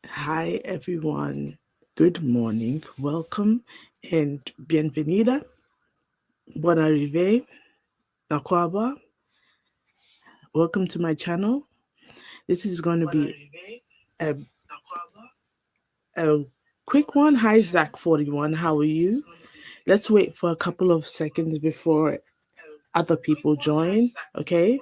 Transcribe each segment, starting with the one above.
Hi, everyone. Good morning. Welcome and bienvenida. Bon arrivé. Nakwaba. Welcome to my channel. This is going to be a, a quick one. Hi, Zach41. How are you? Let's wait for a couple of seconds before other people join. Okay.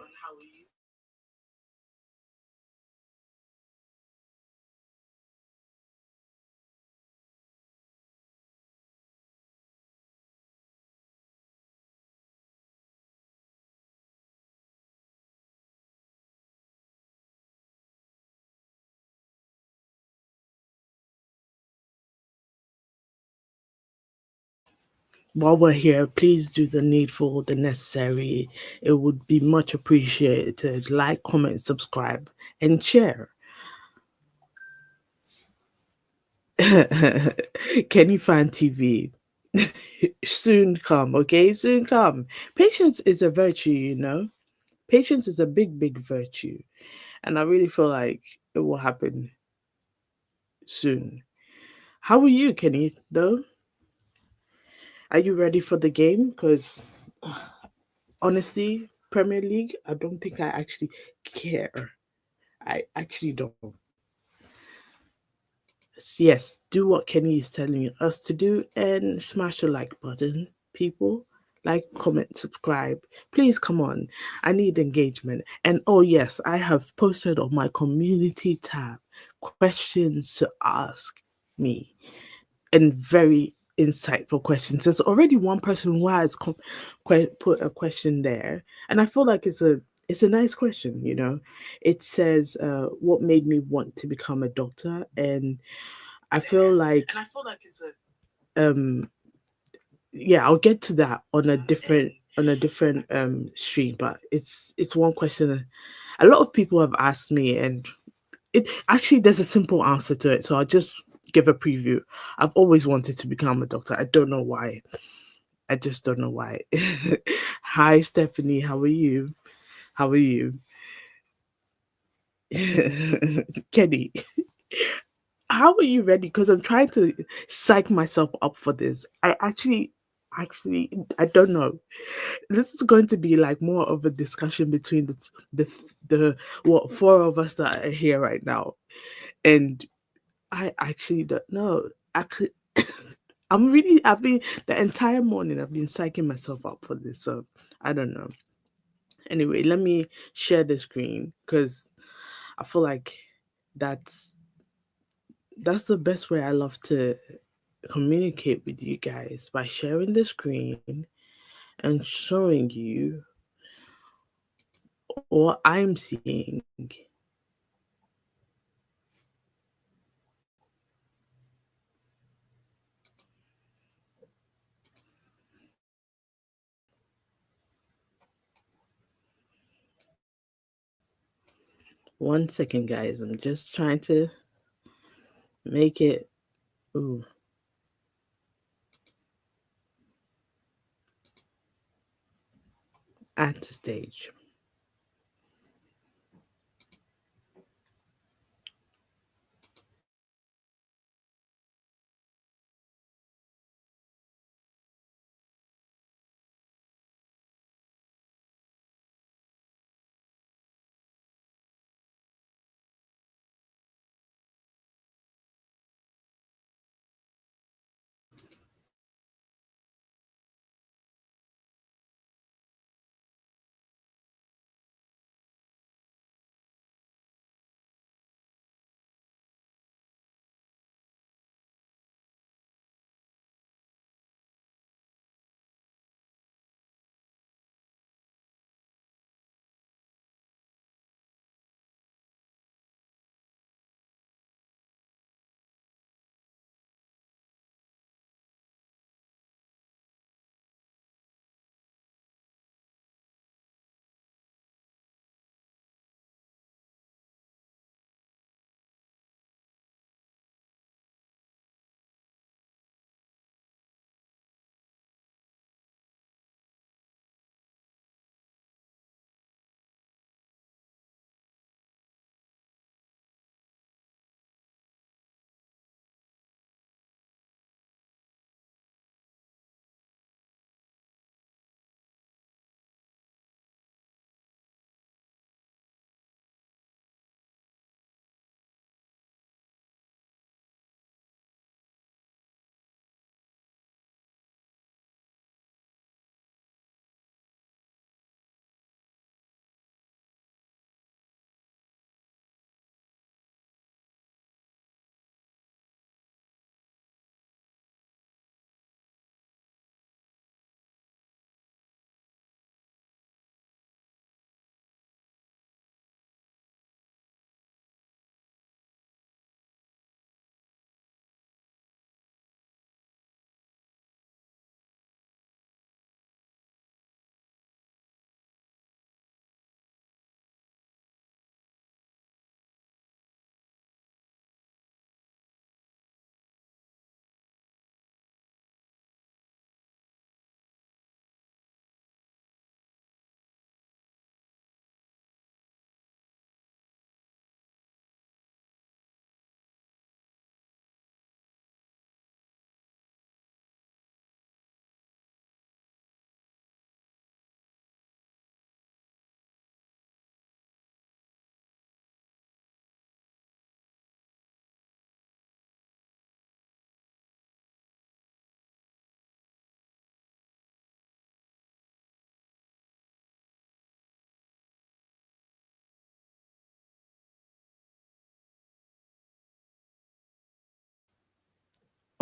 While we're here, please do the needful, the necessary. It would be much appreciated. Like, comment, subscribe, and share. Kenny Fan TV. Soon come, okay? Soon come. Patience is a virtue, you know? Patience is a big, big virtue. And I really feel like it will happen soon. How are you, Kenny, though? Are you ready for the game? Because honestly, Premier League, I don't think I actually care. I actually don't. Yes, do what Kenny is telling us to do and smash the like button, people. Like, comment, subscribe. Please come on. I need engagement. And oh, yes, I have posted on my community tab questions to ask me and very insightful questions. There's already one person who has put a question there, and I feel like it's a nice question. It says, "What made me want to become a doctor?" And I feel like um yeah, I'll get to that on a different stream, but it's one question a lot of people have asked me, and it actually there's a simple answer to it, so I'll just give a preview. I've always wanted to become a doctor. I don't know why. I just don't know why. Hi Stephanie, how are you? How are you? Kenny, how are you ready? Because I'm trying to psych myself up for this. Actually, I don't know. This is going to be like more of a discussion between the what four of us that are here right now, and I actually don't know. Actually, I've been the entire morning. I've been psyching myself up for this, so I don't know. Anyway, let me share the screen because I feel like that's that's the best way I love to communicate with you guys by sharing the screen and showing you what I'm seeing. One second, guys. I'm just trying to make it. Ooh, at the stage.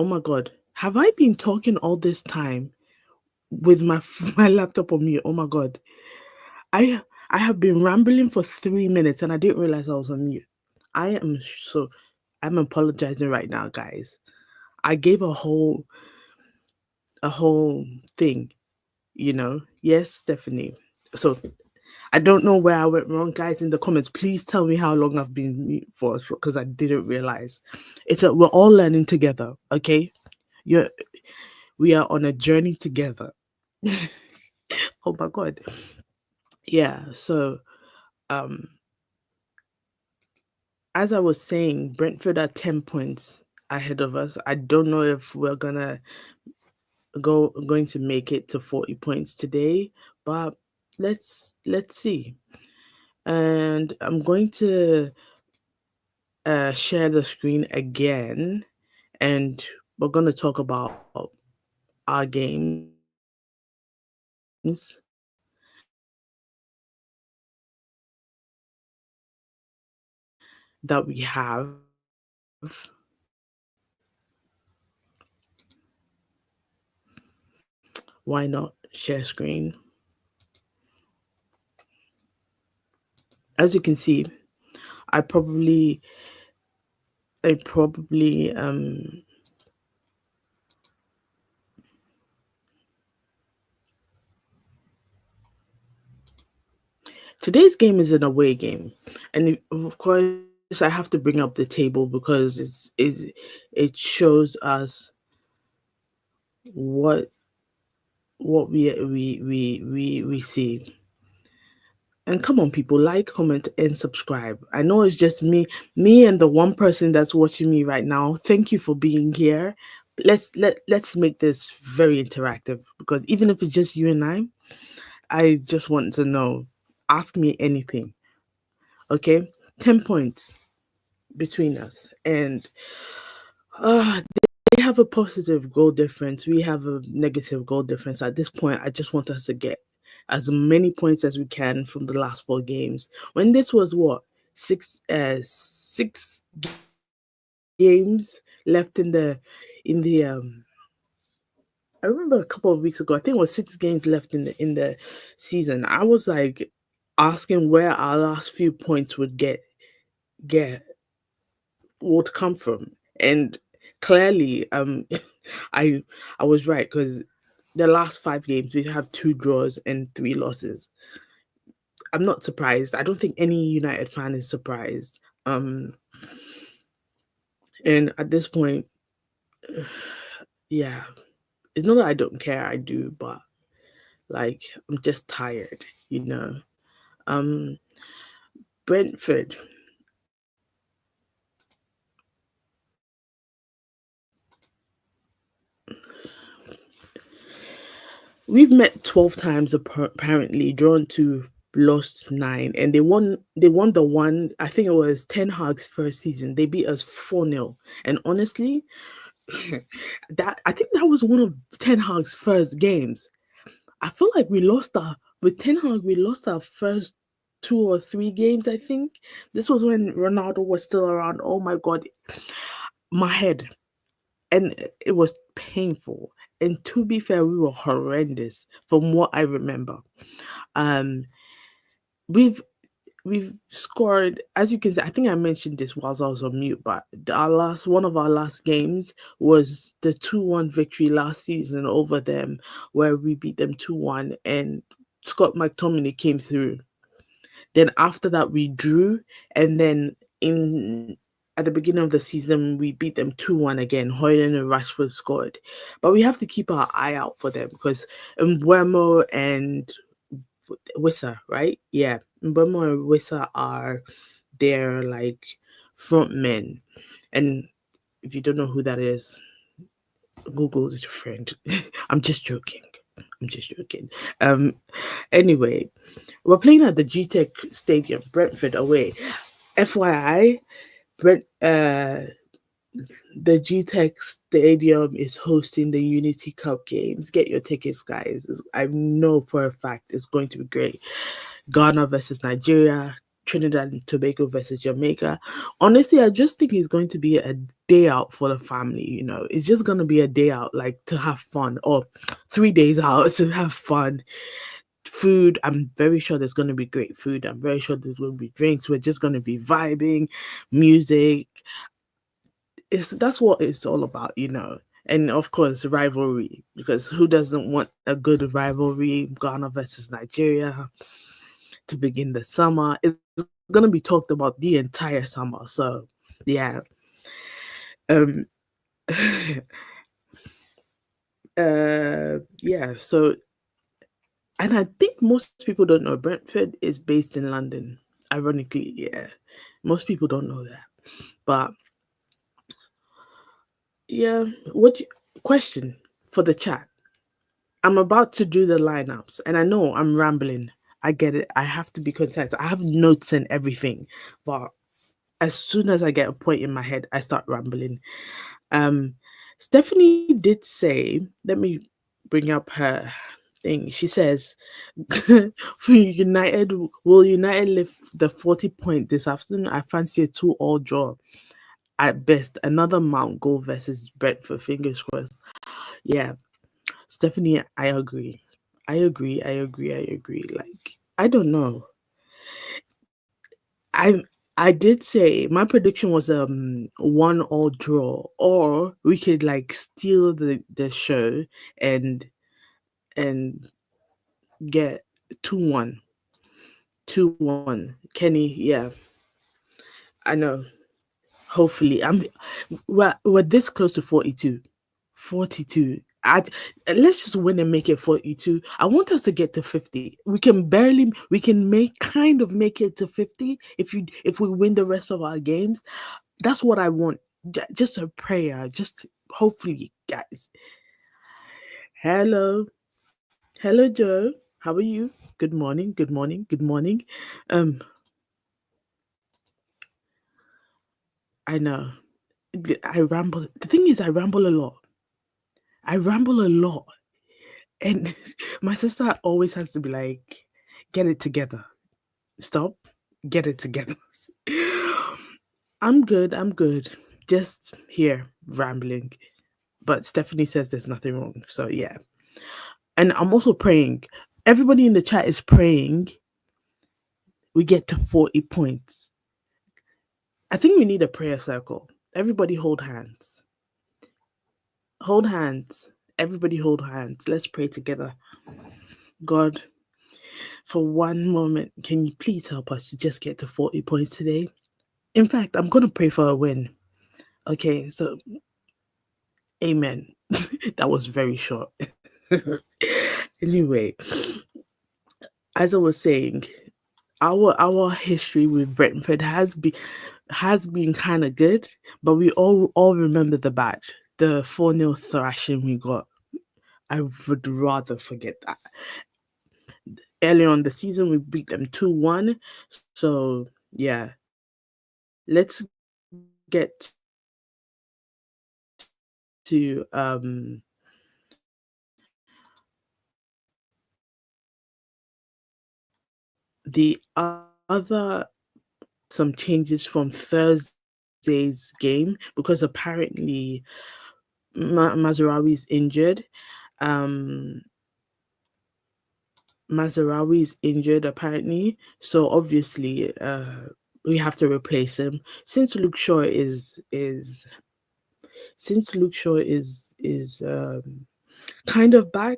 Oh my god. Have I been talking all this time with my my laptop on mute? Oh my god. I I have been rambling for 3 minutes and I didn't realize I was on mute. I am so I'm apologizing right now, guys. I gave a whole thing, you know. Yes, Stephanie. So I don't know where I went wrong, guys. In the comments, please tell me how long I've been mute for, because I didn't realize. We're all learning together, okay? You're we are on a journey together. Oh my god. Yeah. So um, as I was saying, Brentford are 10 points ahead of us. I don't know if we're going to make it to 40 points today, but let's see. And I'm going to share the screen again, and we're going to talk about our games that we have. Why not share screen? As you can see, I probably I probably today's game is an away game, and of course I have to bring up the table because it shows us what we see. And come on, people, like, comment, and subscribe. I know it's just me and the one person that's watching me right now. Thank you for being here. Let's make this very interactive, because even if it's just you and I just want to know. Ask me anything, okay? 10 points between us, and uh, they have a positive goal difference. We have a negative goal difference. At this point, I just want us to get as many points as we can from the last 4 games. When this was what, six games left in the. I remember a couple of weeks ago. I think it was 6 games left in the season. I was like asking where our last few points get would come from, and clearly, I I was right, because the last 5 games we have 2 draws and 3 losses. I'm not surprised. I don't think any United fan is surprised. And at this point, yeah, it's not that I don't care. I do, but like I'm just tired, you know. Um, Brentford. We've met 12 times apparently, drawn 2, lost 9, and they won the one. I think it was Ten Hag's first season. They beat us 4-0. And honestly, that I think that was one of Ten Hag's first games. I feel like we lost our with Ten Hag, we lost our first 2 or 3 games, I think. This was when Ronaldo was still around. Oh my god, my head. And it was painful. And to be fair, we were horrendous from what I remember. Um, we've we've scored, as you can see. I think I mentioned this whilst I was on mute, but our last one of our last games was the 2-1 victory last season over them, where we beat them 2-1, and Scott McTominay came through. Then after that we drew, and then in at the beginning of the season we beat them 2-1 again. Hoyland and Rashford scored. But we have to keep our eye out for them, because Mbeumo and Wissa, right? Yeah. Mbeumo and Wissa are their like front men. And if you don't know who that is, Google is your friend. I'm just joking. I'm just joking. Um anyway, we're playing at the GTEC Stadium, Brentford away. FYI, the GTEC Stadium is hosting the Unity Cup games. Get your tickets, guys. I know for a fact it's going to be great. Ghana versus Nigeria, Trinidad and Tobago versus Jamaica. Honestly, I just think it's going to be a day out for the family. It's just going to be a day out, like to have fun, or 3 days out to have fun. Food, I'm very sure there's going to be great food. I'm very sure there's going to be drinks. We're just going to be vibing, music. That's what it's all about. And of course, rivalry, because who doesn't want a good rivalry? Ghana versus Nigeria to begin the summer. It's going to be talked about the entire summer. So, yeah. Um, yeah. So, and I think most people don't know Brentford is based in London. Ironically, yeah. Most people don't know that. But yeah, question for the chat? I'm about to do the lineups, and I know I'm rambling. I get it. I have to be concise. I have notes and everything, but as soon as I get a point in my head, I start rambling. Um, Stephanie did say, let me bring up her thing. She says, for United, will United lift the 40 point this afternoon? I fancy a 2-all draw at best. Another Mount goal versus Brentford. Fingers crossed. Yeah, Stephanie, I agree. I agree. I agree. I agree. Like, I don't know. I I did say my prediction was 1-all draw, or we could like steal the show and and get 2-1. 2-1. Kenny, yeah. I know. Hopefully. We're this close to 42. 42. Let's just win and make it 42. I want us to get to 50. We can make kind of make it to 50 if we win the rest of our games. That's what I want. Just a prayer. Just hopefully, guys. Hello. Hello, Joe. How are you? Good morning. Good morning. Good morning. Um, I know. I ramble. The thing is, I ramble a lot. I ramble a lot. And my sister always has to be like, get it together. Stop. Get it together. I'm good. I'm good. Just here rambling. But Stephanie says there's nothing wrong. So, yeah. And I'm also praying. Everybody in the chat is praying we get to 40 points. I think we need a prayer circle. Everybody hold hands. Hold hands. Everybody hold hands. Let's pray together. God, for one moment, can you please help us to just get to 40 points today? In fact, I'm going to pray for a win. Okay, so amen. That was very short. Anyway, as I was saying, our history with Brentford has been kind of good, but we all remember the bad, the 4-0 thrashing we got. I would rather forget that. Earlier on the season, we beat them 2-1. So yeah, let's get to the other some changes from Thursday's game, because apparently Mazraoui is injured. Um, Mazraoui is injured apparently, so obviously we have to replace him. Since Luke Shaw is kind of back,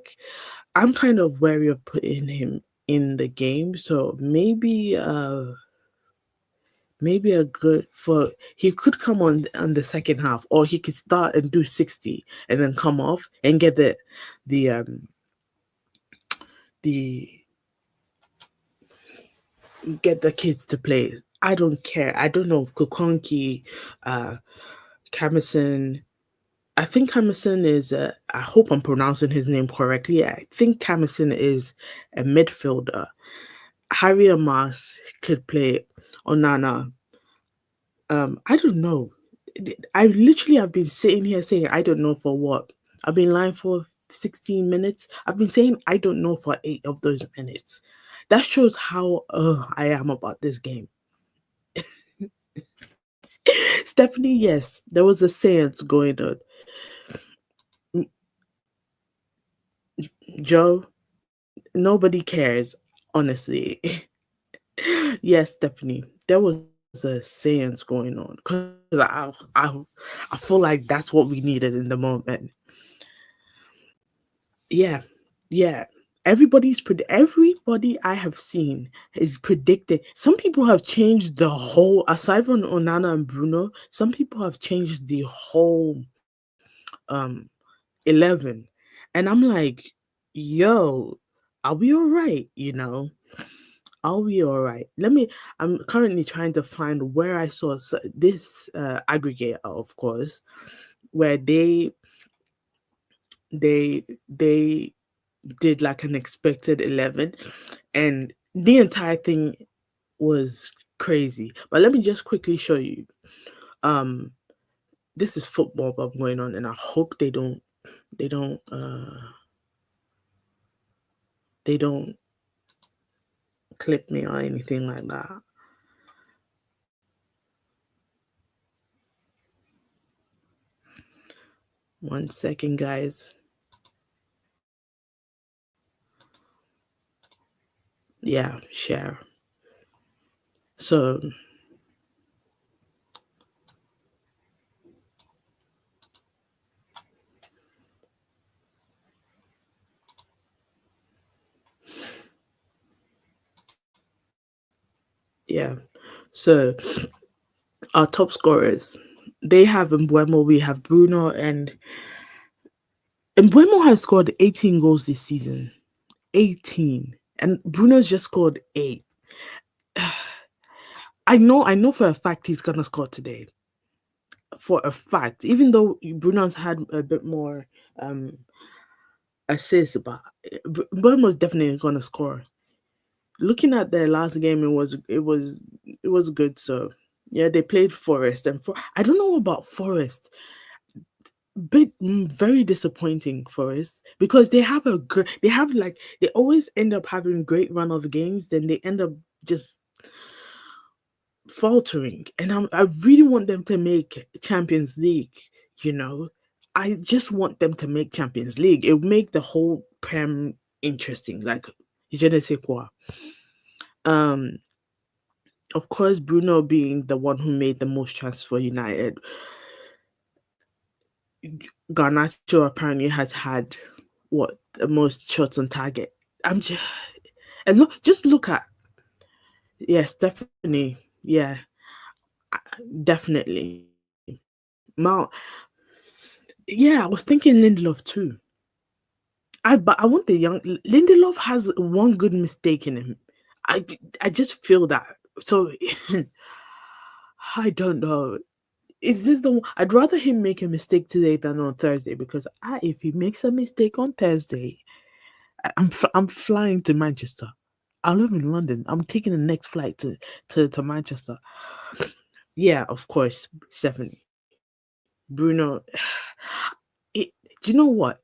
I'm kind of wary of putting him in the game. So maybe a good for he could come on the second half, or he could start and do 60 and then come off and get the um the get the kids to play. I don't care. I don't know Kukonki, uh Camison. I think Camison is I hope I'm pronouncing his name correctly. I think Camison is a midfielder. Harry Amas could play Onana. I don't know. I literally have been sitting here saying I don't know for what. I've been lying for 16 minutes. I've been saying I don't know for 8 of those minutes. That shows how I am about this game. Stephanie, yes, there was a seance going on. M- Joe, nobody cares, honestly. Yes, Stephanie, there was a seance going on because I feel like that's what we needed in the moment. Yeah, yeah. Everybody I have seen is predicting. Some people have changed the whole. Aside from Onana and Bruno, some people have changed the whole 11, and I'm like, yo, are we all right? Are we all right? I'm currently trying to find where I saw this aggregator, of course, where they did like an expected 11, and the entire thing was crazy. But let me just quickly show you. Um, this is football but going on, and I hope they don't they don't clip me or anything like that. 1 second, guys. Yeah, share. So yeah, so our top scorers, they have Mbuemo, we have Bruno, and Mbuemo has scored 18 goals this season. 18. And Bruno's just scored 8. I know for a fact he's gonna score today. For a fact. Even though Bruno's had a bit more assists, but Mbuemo's definitely gonna score. Looking at their last game, it was good. So yeah, they played Forest, and I don't know about Forest. Very disappointing for us because they have like they always end up having great run of games, then they end up just faltering, and I really want them to make Champions League. You know, I just want them to make Champions League. It would make the whole Prem interesting. Like je ne sais quoi. Um, of course, Bruno being the one who made the most chances for United. Garnacho apparently has had what the most shots on target. I'm just and just look at yes, definitely, yeah, definitely. Mount, yeah, I was thinking Lindelof too. But I want the young Lindelof has one good mistake in him. I I just feel that. So I don't know. Is this the one? I'd rather him make a mistake today than on Thursday because if he makes a mistake on Thursday, I'm flying to Manchester. I live in London. I'm taking the next flight to Manchester. Yeah, of course, Stephanie. Bruno. It, do you know what?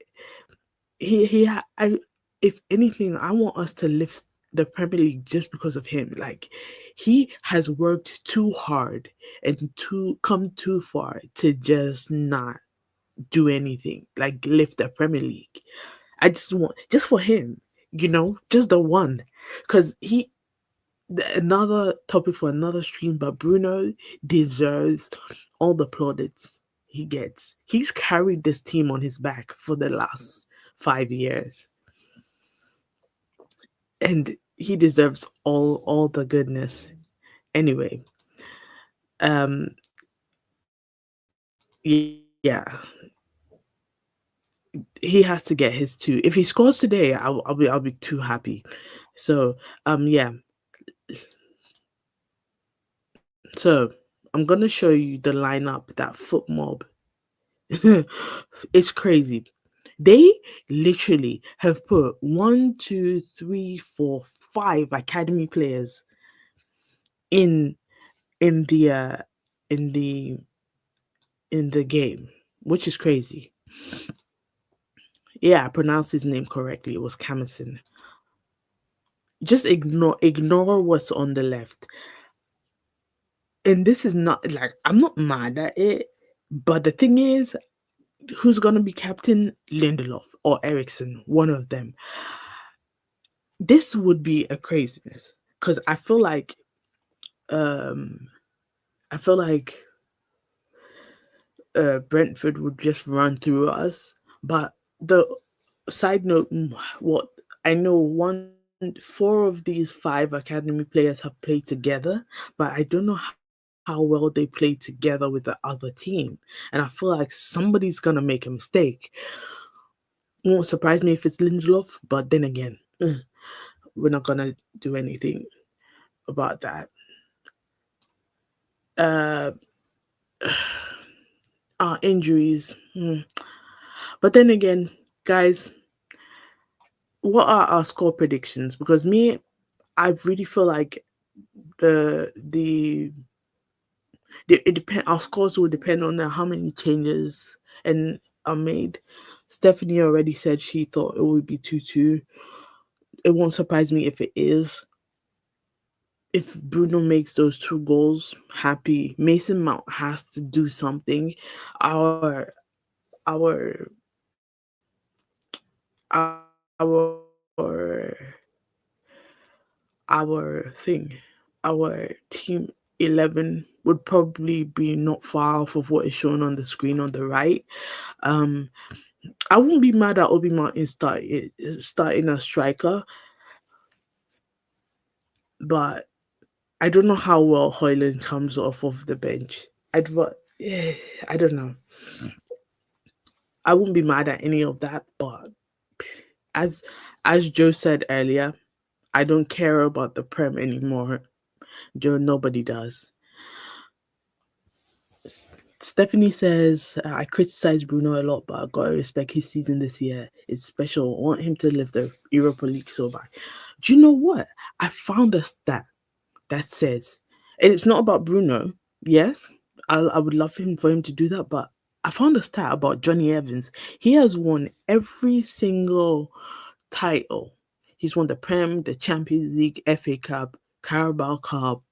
I if anything, I want us to lift the Premier League just because of him. Like he has worked too hard and too far to just not do anything. Like lift the Premier League. I just want just for him, just the one. Cause another topic for another stream, but Bruno deserves all the plaudits he gets. He's carried this team on his back for the last 5 years, and he deserves all the goodness. Anyway, um, yeah, he has to get his two. If he scores today, I'll be too happy. So yeah, so I'm gonna show you the lineup that Foot Mob. It's crazy. They literally have put one, two, three, four, five academy players in in the uh in the in the game, which is crazy. Yeah, I pronounced his name correctly. It was Camison. Just ignore what's on the left. and this is not like I'm not mad at it, but the thing is, who's gonna be captain? Lindelof or Ericsson, one of them. This would be a craziness because um I feel like Brentford would just run through us. But the side note, what I know, four of these five academy players have played together, but I don't know how well they play together with the other team. And I feel like somebody's gonna make a mistake. Won't surprise me if it's Lindelof, but then again, we're not gonna do anything about that. Uh, our injuries. But then again, guys, what are our score predictions? Because me, I really feel like the the, it depend. Our scores will depend on how many changes and are made. Stephanie already said she thought it would be 2-2. It won't surprise me if it is. If Bruno makes those two goals, happy. Mason Mount has to do something. Our our our thing, our team 11 would probably be not far off of what is shown on the screen on the right. Um, I wouldn't be mad at Obi Martin starting a striker, but I don't know how well Hoyland comes off of the bench. I don't know. I wouldn't be mad at any of that, but as as Joe said earlier, I don't care about the Prem anymore. Joe, nobody does. Stephanie says, I criticize Bruno a lot, but I gotta respect his season this year. It's special. I want him to lift the Europa League so bad. Do you know what? I found a stat that says, and it's not about Bruno. Yes, I would love for him to do that, but I found a stat about Johnny Evans. He has won every single title. He's won the Prem, the Champions League, FA Cup, Carabao Cup,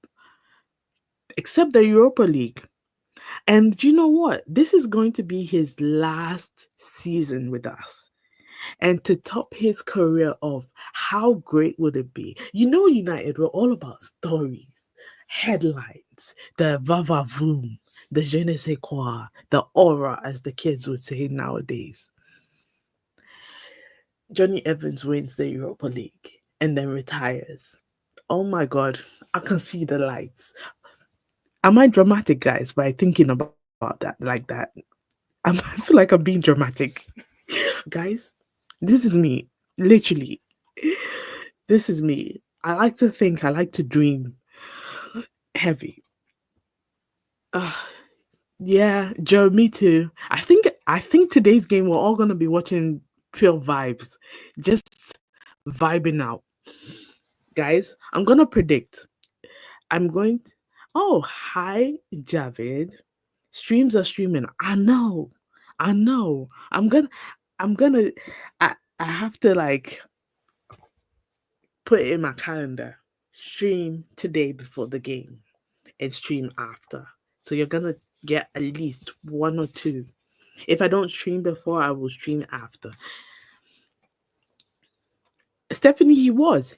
except the Europa League. And do you know what? This is going to be his last season with us. And to top his career off, how great would it be? You know, United were all about stories, headlines, the va voom, the je ne sais quoi, the aura, as the kids would say nowadays. Johnny Evans wins the Europa League and then retires. Oh my God, I can see the lights. Am I dramatic, guys, by thinking about that like that? I feel like I'm being dramatic. Guys, this is me. Literally. This is me. I like to think, I like to dream heavy. Uh, yeah, Joe, me too. I think today's game we're all gonna be watching pure vibes. Just vibing out. Guys, I'm gonna predict. I'm going to, oh, hi, Javid. Streams are streaming. I know. I know. I'm gonna I have to like put it in my calendar. Stream today before the game and stream after. So you're gonna get at least one or two. If I don't stream before, I will stream after. Stephanie, he was.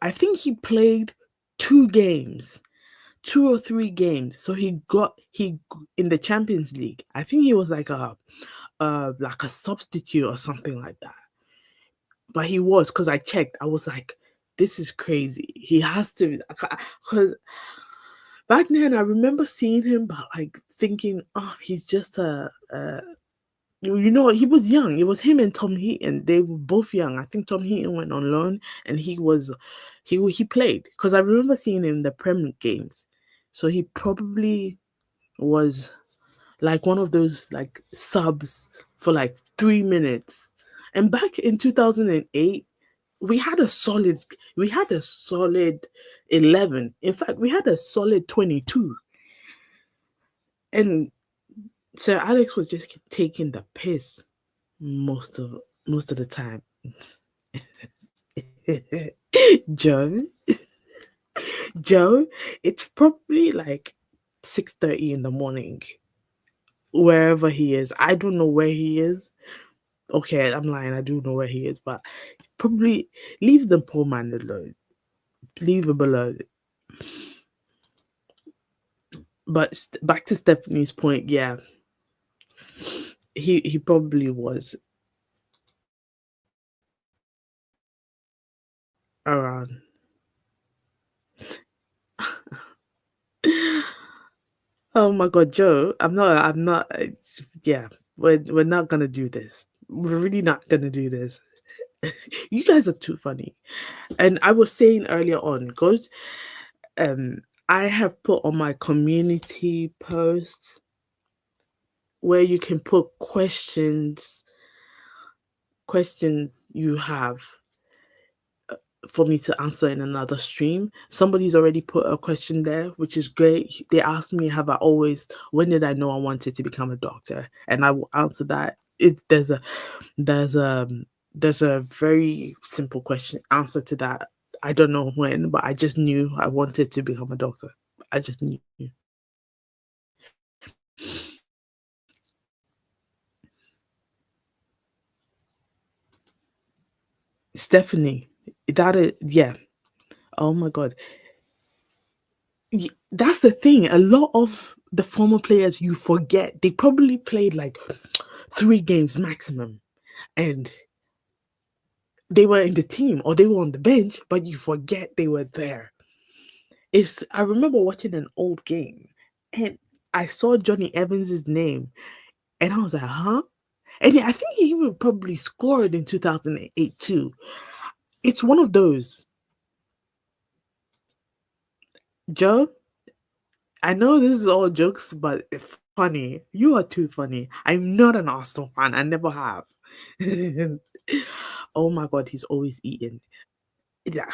I think he played 2 games, 2 or 3 games. So he in the Champions League. I think he was like a substitute or something like that. But he was, because I checked. I was like, this is crazy. He has to, because back then I remember seeing him, but like thinking, oh, he's just he was young. It was him and Tom Heaton. They were both young. I think Tom Heaton went on loan, and he played, because I remember seeing him in the Premier games. So he probably was like one of those like subs for like 3 minutes. And back in 2008, we had a solid we had a solid 11. In fact, we had a solid 22. And Sir Alex was just taking the piss most of most of the time. Joe, Joe, it's probably like 6:30 in the morning, wherever he is. I don't know where he is. Okay, I'm lying. I do know where he is, but probably leave the poor man alone. Leave him alone. But back to Stephanie's point, yeah, he probably was around. Oh my god, Joe, I'm not yeah, we're not gonna do this. We're really not gonna do this. You guys are too funny. And I was saying earlier on, because um I have put on my community post where you can put questions you have for me to answer in another stream. Somebody's already put a question there, which is great. They asked me, have I always, when did I know I wanted to become a doctor? And I will answer that. There's a there's a very simple question answer to that. I don't know when, but I just knew I wanted to become a doctor. I just knew. Stephanie, that is, yeah. Oh my god. That's the thing. A lot of the former players you forget. They probably played like 3 games maximum, and they were in the team or they were on the bench, but you forget they were there. It's I remember watching an old game, and I saw Johnny Evans's name, and I was like, huh? And I think he even probably scored in 2008 too. It's one of those. Joe, I know this is all jokes, but it's funny. You are too funny. I'm not an Arsenal fan. I never have. Oh my god, he's always eating. Yeah,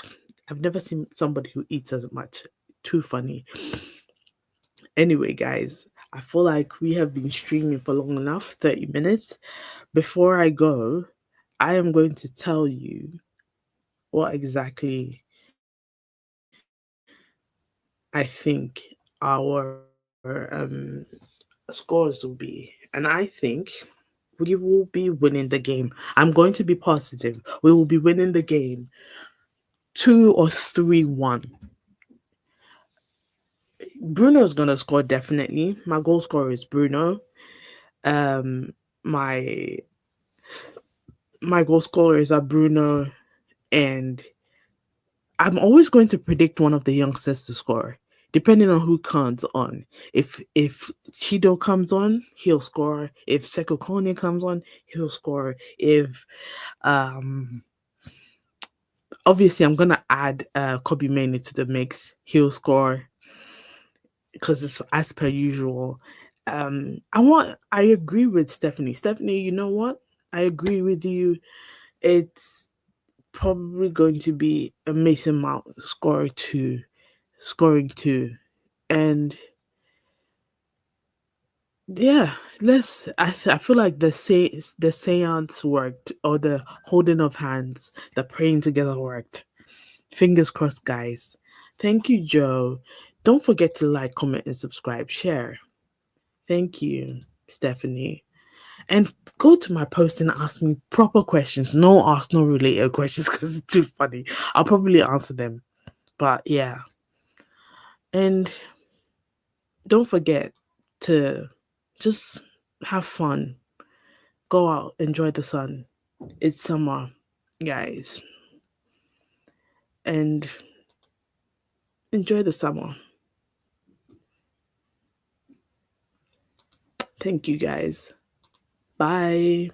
I've never seen somebody who eats as much. Too funny. Anyway, guys, I feel like we have been streaming for long enough, 30 minutes. Before I go, I am going to tell you what exactly I think our scores will be. And I think we will be winning the game. I'm going to be positive. We will be winning the game 2 or 3-1. Bruno's gonna score definitely. My goal scorer is Bruno. Um, my my goal scorers are Bruno, and I'm always going to predict one of the youngsters to score, depending on who comes on. If Chido comes on, he'll score. If Seko Kone comes on, he'll score. If obviously I'm gonna add Kobe Mainoo to the mix, he'll score because it's as per usual. I agree with Stephanie. Stephanie, you know what? I agree with you. It's probably going to be a Mason Mount scoring two, and yeah, I feel like the seance worked, or the holding of hands, the praying together worked. Fingers crossed, guys. Thank you, Joe. Don't forget to like, comment, and subscribe. Share. Thank you, Stephanie. And go to my post and ask me proper questions, no Arsenal related questions, because it's too funny. I'll probably answer them. But yeah. And don't forget to just have fun. Go out, enjoy the sun. It's summer, guys. And enjoy the summer. Thank you, guys. Bye.